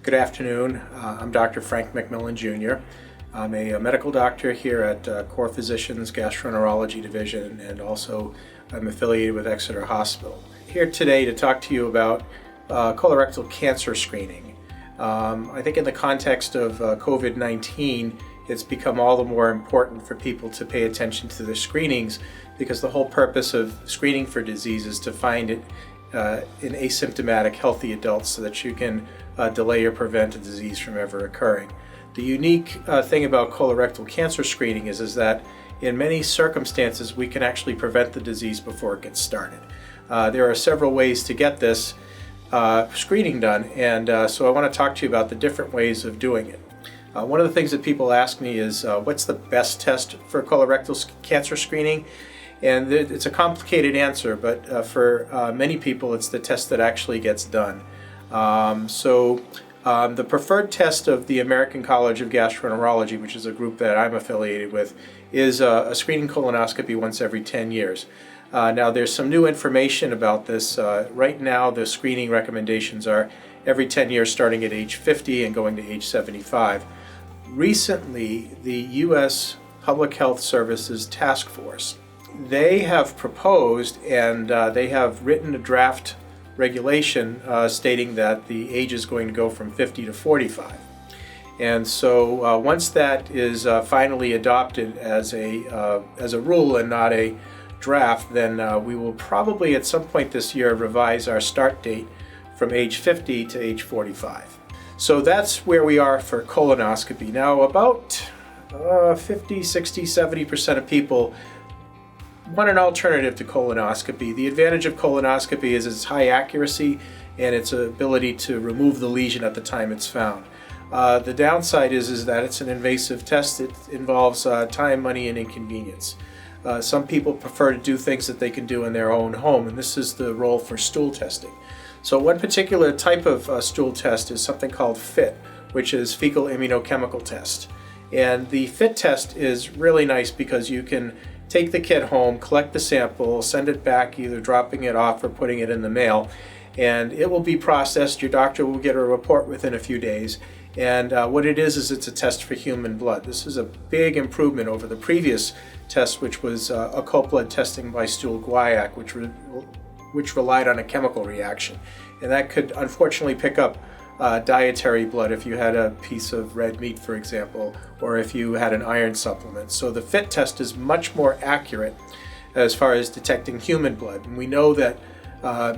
Good afternoon. I'm Dr. Frank MacMillan, Jr. I'm a medical doctor here at Core Physicians Gastroenterology Division, and also I'm affiliated with Exeter Hospital. Here today to talk to you about colorectal cancer screening. I think in the context of COVID-19, it's become all the more important for people to pay attention to their screenings, because the whole purpose of screening for disease is to find it in asymptomatic healthy adults so that you can delay or prevent a disease from ever occurring. The unique thing about colorectal cancer screening is that in many circumstances we can actually prevent the disease before it gets started. There are several ways to get this screening done, and so I want to talk to you about the different ways of doing it. One of the things that people ask me is what's the best test for colorectal cancer screening? And it's a complicated answer, but for many people it's the test that actually gets done. The preferred test of the American College of Gastroenterology, which is a group that I'm affiliated with, is a screening colonoscopy once every 10 years. Now there's some new information about this. Right now the screening recommendations are every 10 years starting at age 50 and going to age 75. Recently, the U.S. Public Health Services Task Force, they have proposed and they have written a draft regulation stating that the age is going to go from 50 to 45. And so once that is finally adopted as a rule and not a draft, then we will probably at some point this year revise our start date from age 50 to age 45. So that's where we are for colonoscopy. Now about 50, 60, 70% of people want an alternative to colonoscopy. The advantage of colonoscopy is its high accuracy and its ability to remove the lesion at the time it's found. The downside is that it's an invasive test. It involves time, money, and inconvenience. Some people prefer to do things that they can do in their own home, and this is the role for stool testing. So one particular type of stool test is something called FIT, which is Fecal Immunochemical test. And the FIT test is really nice because you can take the kit home, collect the sample, send it back, either dropping it off or putting it in the mail, and it will be processed. Your doctor will get a report within a few days. And what it is it's a test for human blood. This is a big improvement over the previous test, which was occult blood testing by stool guaiac, which relied on a chemical reaction. And that could unfortunately pick up dietary blood if you had a piece of red meat, for example, or if you had an iron supplement. So the FIT test is much more accurate as far as detecting human blood. And we know that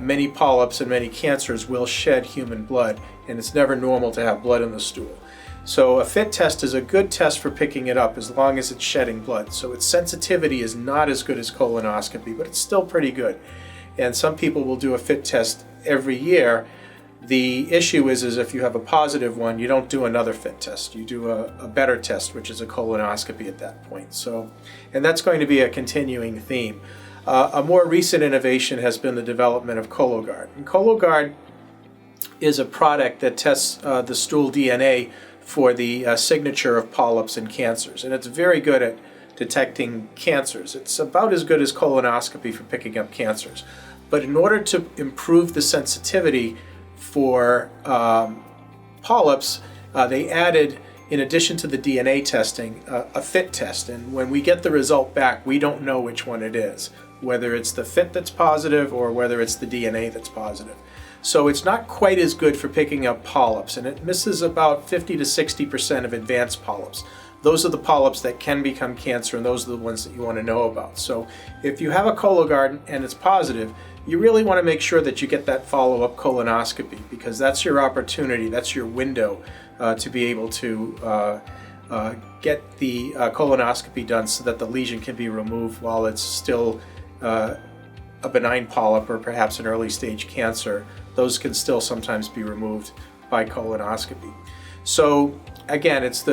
many polyps and many cancers will shed human blood, and it's never normal to have blood in the stool. So a FIT test is a good test for picking it up as long as it's shedding blood. So its sensitivity is not as good as colonoscopy, but it's still pretty good. And some people will do a FIT test every year. The issue is if you have a positive one, you don't do another FIT test. You do a better test, which is a colonoscopy at that point. And that's going to be a continuing theme. A more recent innovation has been the development of Cologuard. And Cologuard is a product that tests the stool DNA for the signature of polyps and cancers. And it's very good at detecting cancers. It's about as good as colonoscopy for picking up cancers. But in order to improve the sensitivity for polyps, they added, in addition to the DNA testing, a FIT test. And when we get the result back, we don't know which one it is, whether it's the FIT that's positive or whether it's the DNA that's positive. So it's not quite as good for picking up polyps, and it misses about 50 to 60% of advanced polyps. Those are the polyps that can become cancer, and those are the ones that you want to know about. So if you have a Cologuard and it's positive, you really want to make sure that you get that follow-up colonoscopy, because that's your opportunity, that's your window to be able to get the colonoscopy done so that the lesion can be removed while it's still a benign polyp or perhaps an early stage cancer. Those can still sometimes be removed by colonoscopy. So again, it's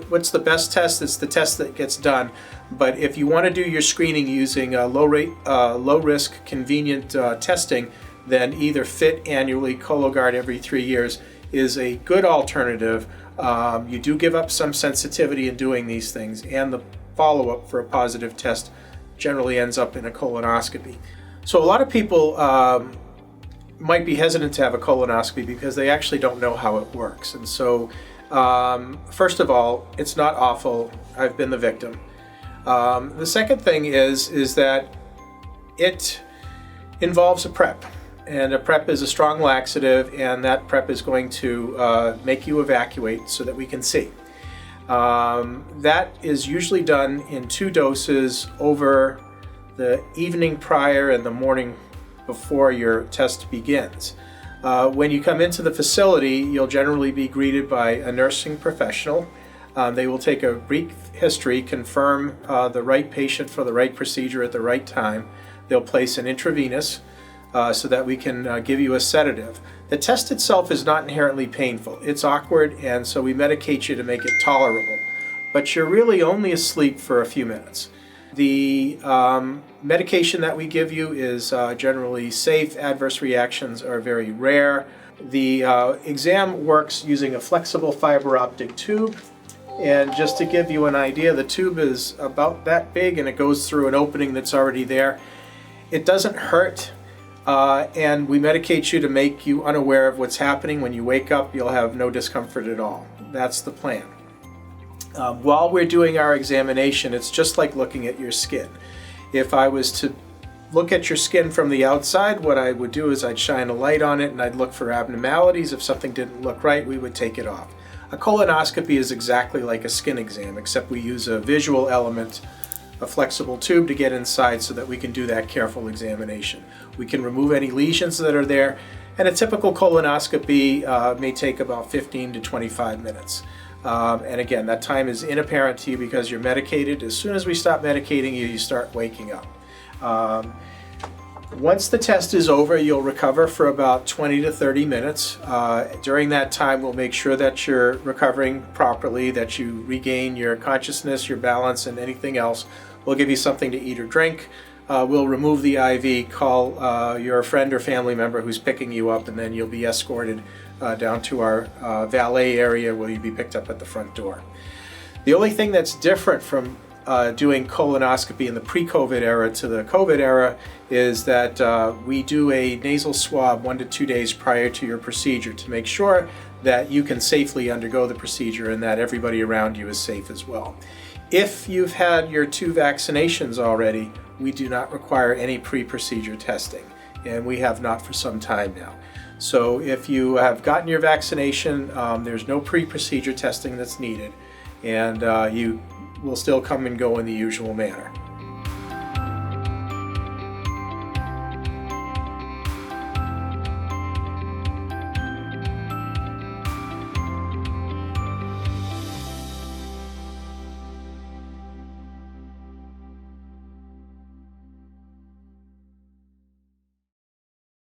what's the best test? It's the test that gets done. But if you want to do your screening using low risk, convenient testing, then either FIT annually, Cologuard every 3 years is a good alternative. You do give up some sensitivity in doing these things, and the follow-up for a positive test generally ends up in a colonoscopy. So a lot of people might be hesitant to have a colonoscopy because they actually don't know how it works. And so, first of all, it's not awful. I've been the victim. The second thing is that it involves a prep. And a prep is a strong laxative, and that prep is going to make you evacuate so that we can see. That is usually done in 2 doses over the evening prior and the morning before your test begins. When you come into the facility, you'll generally be greeted by a nursing professional. They will take a brief history, confirm the right patient for the right procedure at the right time. They'll place an intravenous so that we can give you a sedative. The test itself is not inherently painful. It's awkward, and so we medicate you to make it tolerable. But you're really only asleep for a few minutes. The medication that we give you is generally safe. Adverse reactions are very rare. The exam works using a flexible fiber optic tube. And just to give you an idea, the tube is about that big and it goes through an opening that's already there. It doesn't hurt. And we medicate you to make you unaware of what's happening. When you wake up, you'll have no discomfort at all. That's the plan. While we're doing our examination, it's just like looking at your skin. If I was to look at your skin from the outside, what I would do is I'd shine a light on it and I'd look for abnormalities. If something didn't look right, we would take it off. A colonoscopy is exactly like a skin exam, except we use a visual element, a flexible tube, to get inside so that we can do that careful examination. We can remove any lesions that are there, and a typical colonoscopy may take about 15 to 25 minutes. And again, that time is inapparent to you because you're medicated. As soon as we stop medicating you, you start waking up. Once the test is over, you'll recover for about 20 to 30 minutes. During that time, we'll make sure that you're recovering properly, that you regain your consciousness, your balance, and anything else. We'll give you something to eat or drink. We'll remove the IV, call your friend or family member who's picking you up, and then you'll be escorted down to our valet area where you'll be picked up at the front door. The only thing that's different from doing colonoscopy in the pre-COVID era to the COVID era is that we do a nasal swab 1 to 2 days prior to your procedure to make sure that you can safely undergo the procedure and that everybody around you is safe as well. If you've had your 2 vaccinations already, we do not require any pre-procedure testing, and we have not for some time now. So if you have gotten your vaccination, there's no pre-procedure testing that's needed, and you will still come and go in the usual manner.